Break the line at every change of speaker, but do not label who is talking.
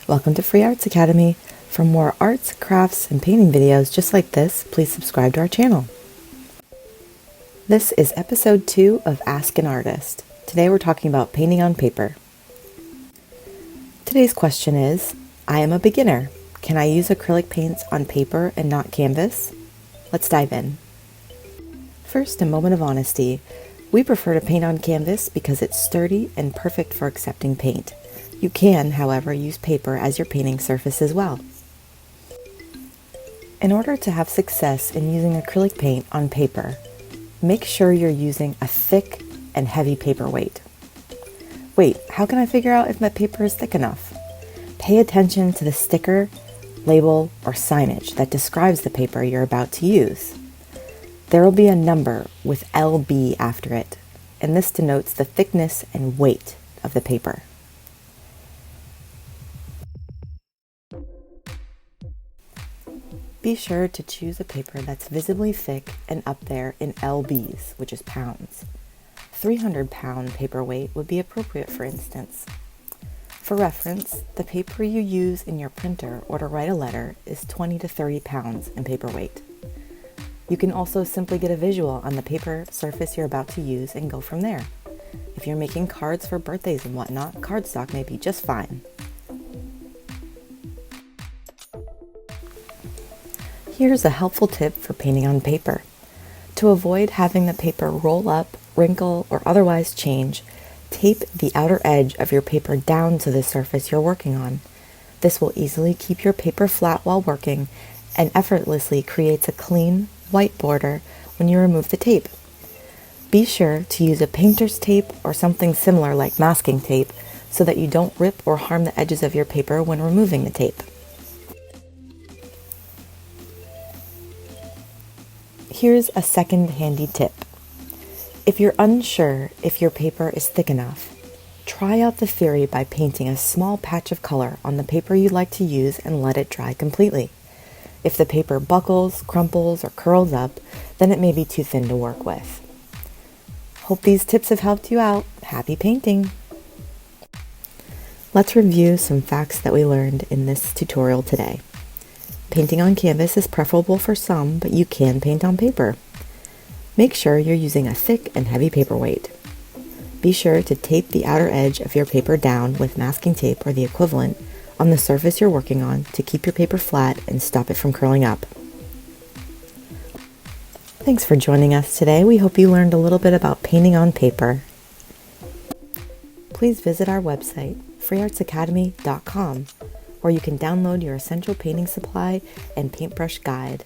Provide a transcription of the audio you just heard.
Welcome to Free Arts Academy. For more arts, crafts, and painting videos just like this, please subscribe to our channel. This is episode 2 of Ask an Artist. Today we're talking about painting on paper. Today's question is, I am a beginner. Can I use acrylic paints on paper and not canvas? Let's dive in. First, a moment of honesty. We prefer to paint on canvas because it's sturdy and perfect for accepting paint. You can, however, use paper as your painting surface as well. In order to have success in using acrylic paint on paper, make sure you're using a thick and heavy paperweight. Wait, how can I figure out if my paper is thick enough? Pay attention to the sticker, label, or signage that describes the paper you're about to use. There will be a number with LB after it, and this denotes the thickness and weight of the paper. Be sure to choose a paper that's visibly thick and up there in LBs, which is pounds. 300-pound paperweight would be appropriate, for instance. For reference, the paper you use in your printer or to write a letter is 20 to 30 pounds in paperweight. You can also simply get a visual on the paper surface you're about to use and go from there. If you're making cards for birthdays and whatnot, cardstock may be just fine. Here's a helpful tip for painting on paper. To avoid having the paper roll up, wrinkle, or otherwise change, tape the outer edge of your paper down to the surface you're working on. This will easily keep your paper flat while working and effortlessly creates a clean, white border when you remove the tape. Be sure to use a painter's tape or something similar like masking tape so that you don't rip or harm the edges of your paper when removing the tape. Here's a second handy tip. If you're unsure if your paper is thick enough, try out the theory by painting a small patch of color on the paper you'd like to use and let it dry completely. If the paper buckles, crumples, or curls up, then it may be too thin to work with. Hope these tips have helped you out. Happy painting! Let's review some facts that we learned in this tutorial today. Painting on canvas is preferable for some, but you can paint on paper. Make sure you're using a thick and heavy paperweight. Be sure to tape the outer edge of your paper down with masking tape or the equivalent on the surface you're working on to keep your paper flat and stop it from curling up. Thanks for joining us today. We hope you learned a little bit about painting on paper. Please visit our website, freeartsacademy.com, where you can download your essential painting supply and paintbrush guide.